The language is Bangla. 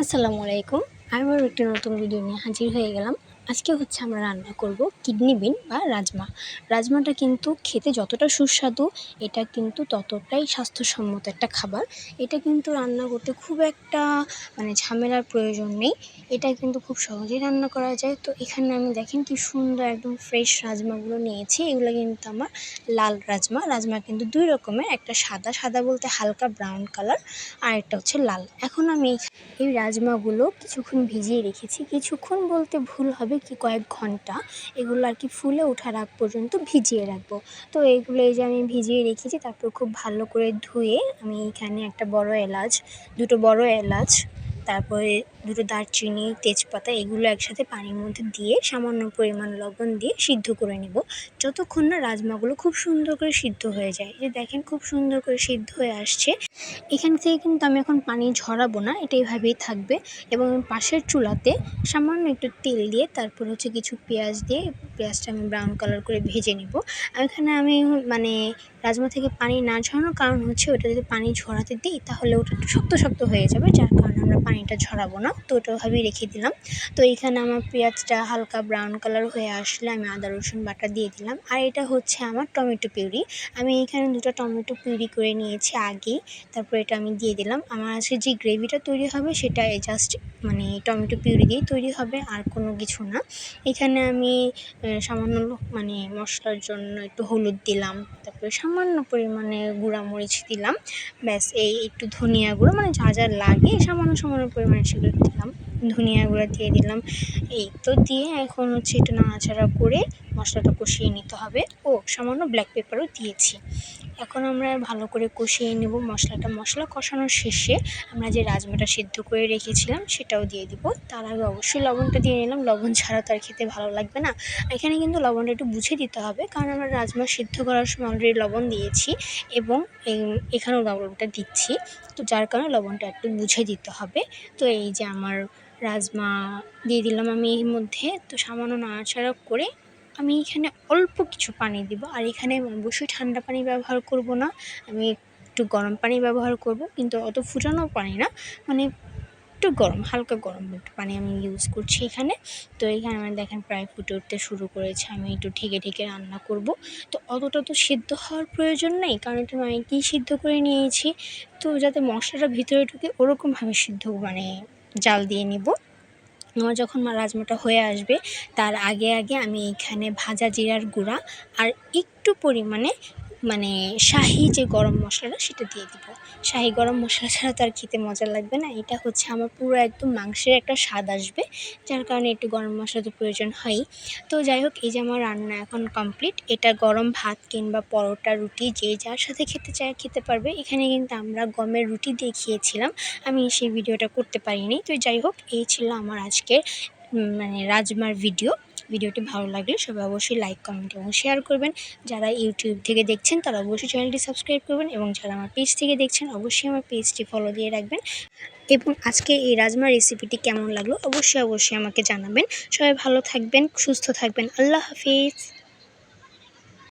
আসসালামু আলাইকুম। আবারও একটি নতুন ভিডিও নিয়ে হাজির হয়ে গেলাম। আজকে হচ্ছে আমরা রান্না করব কিডনি বিন বা রাজমা। রাজমাটা কিন্তু খেতে যতটা সুস্বাদু, এটা কিন্তু ততটাই স্বাস্থ্যসম্মত একটা খাবার। এটা কিন্তু রান্না করতে খুব একটা ঝামেলার প্রয়োজন নেই। এটা কিন্তু খুব সহজেই রান্না করা যায়। তো এখানে আমি দেখেন কি সুন্দর একদম ফ্রেশ রাজমাগুলো নিয়েছি। এগুলো কিন্তু আমার লাল রাজমা। রাজমা কিন্তু ২ রকমের, একটা সাদা বলতে হালকা ব্রাউন কালার, আর একটা হচ্ছে লাল। এখন আমি এই রাজমাগুলো কিছুক্ষণ ভিজিয়ে রেখেছি। কিছুক্ষণ বলতে ভুল হবে, কি কয়েক ঘন্টা এগুলো আর কি ফুলে ওঠার আগ পর্যন্ত ভিজিয়ে রাখবো। তো এগুলো এই যে আমি ভিজিয়ে রেখেছি, তারপর খুব ভালো করে ধুয়ে আমি এখানে একটা বড় এলাচ, দুটো বড় এলাচ, তারপরে দুটো দারচিনি, তেজপাতা এগুলো একসাথে পানির মধ্যে দিয়ে সামান্য পরিমাণ লবণ দিয়ে সিদ্ধ করে নেব, যতক্ষণ না রাজমাগুলো খুব সুন্দর করে সিদ্ধ হয়ে যায়। এই যে দেখেন খুব সুন্দর করে সিদ্ধ হয়ে আসছে। এখান থেকে কিন্তু আমি এখন পানি ঝরাবো না, এটা এভাবেই থাকবে। এবং পাশের চুলাতে সামান্য একটু তেল দিয়ে তারপর হচ্ছে কিছু পেঁয়াজ দিয়ে পেঁয়াজটা আমি ব্রাউন কালার করে ভেজে নেব। আর এখানে আমি রাজমা থেকে পানি না ঝরানোর কারণ হচ্ছে ওটা যদি পানি ঝরাতে দিই তাহলে ওটা একটু শক্ত হয়ে যাবে, যার কারণে আমরা পানিটা ঝরাবো না। তো ওটা ওভাবেই রেখে দিলাম। তো এখানে আমার পেঁয়াজটা হালকা ব্রাউন কালার হয়ে আসলে আমি আদা রসুন বাটা দিয়ে দিলাম। আর এটা হচ্ছে আমার টমেটো পিউরি। আমি এখানে 2টা টমেটো পিউরি করে নিয়েছি আগেই। তারপর এটা আমি দিয়ে দিলাম। আমার আজকে যে গ্রেভিটা তৈরি হবে সেটা জাস্ট টমেটো পিউরি দিয়েই তৈরি হবে, আর কোনো কিছু না। এখানে আমি সামান্য মশলার জন্য একটু হলুদ দিলাম, তারপরে সামান্য পরিমাণে গুঁড়া মরিচ দিলাম, ব্যাস। এই একটু ধনিয়া গুঁড়ো যা লাগে সামান্য পরিমাণে সেগুলো দিলাম, ধনিয়া গুঁড়া দিয়ে দিলাম। এই তো দিয়ে এখন হচ্ছে একটু নাড়াচাড়া করে মশলাটা কষিয়ে নিতে হবে। ও সামান্য ব্ল্যাক পেপারও দিয়েছি। এখন আমরা ভালো করে কষিয়ে নেব মশলাটা। মশলা কষানোর শেষে আমরা যে রাজমাটা সিদ্ধ করে রেখেছিলাম সেটাও দিয়ে দিব। তার আগে অবশ্যই লবণটা দিয়ে নিলাম, লবণ ছাড়া তো আর খেতে ভালো লাগবে না। এখানে কিন্তু লবণটা একটু বুঝে দিতে হবে, কারণ আমরা রাজমা সিদ্ধ করার সময় অলরেডি লবণ দিয়েছি এবং এখানেও লবণটা দিচ্ছি, তো যার কারণে লবণটা একটু বুঝে দিতে হবে। তো এই যে আমার রাজমা দিয়ে দিলাম আমি এর মধ্যে। তো সামান্য নাড়াচাড়া করে আমি এখানে অল্প কিছু পানি দিব, আর এখানে অবশ্যই ঠান্ডা পানি ব্যবহার করব না, আমি একটু গরম পানি ব্যবহার করব, কিন্তু অত ফুটানো পানি না, একটু গরম, হালকা গরম একটু পানি আমি ইউজ করছি এখানে। তো এখানে আমার দেখেন প্রায় ফুটে উঠতে শুরু করেছে। আমি একটু ঢেকে রান্না করব। তো অতটা তো সিদ্ধ হওয়ার প্রয়োজন নেই, কারণ এটা আমি আগেই সিদ্ধ করে নিয়েছি। তো যাতে মশলাটা ভিতরে ঢুকে ওরকমভাবে সিদ্ধ জাল দিয়ে নিব। আমার যখন রাজমাটা হয়ে আসবে তার আগে আমি এখানে ভাজা জিরার গুঁড়া আর একটু পরিমাণে শাহি যে গরম মশলাটা সেটা দিয়ে দিব। শাহি গরম মশলা ছাড়া তো আর খেতে মজা লাগবে না। এটা হচ্ছে আমার পুরো একদম মাংসের একটা স্বাদ আসবে, যার কারণে একটু গরম মশলা তো প্রয়োজন হয়ই। তো যাই হোক, এই যে আমার রান্না এখন কমপ্লিট। এটা গরম ভাত কিংবা পরোটা, রুটি যে যার সাথে খেতে চায় খেতে পারবে। এখানে কিন্তু আমরা গমের রুটি দিয়ে খেয়েছিলাম, আমি সেই ভিডিওটা করতে পারিনি। তো যাই হোক, এই ছিল আমার আজকের রাজমার ভিডিওটি ভালো লাগলে সবাই অবশ্যই লাইক, কমেন্ট এবং শেয়ার করবেন। যারা ইউটিউব থেকে দেখছেন তারা অবশ্যই চ্যানেলটি সাবস্ক্রাইব করবেন, এবং যারা আমার পেজ থেকে দেখছেন অবশ্যই আমার পেজটি ফলো দিয়ে রাখবেন। এবং আজকে এই রাজমা রেসিপিটি কেমন লাগলো অবশ্যই আমাকে জানাবেন। সবাই ভালো থাকবেন, সুস্থ থাকবেন। আল্লাহ হাফিজ।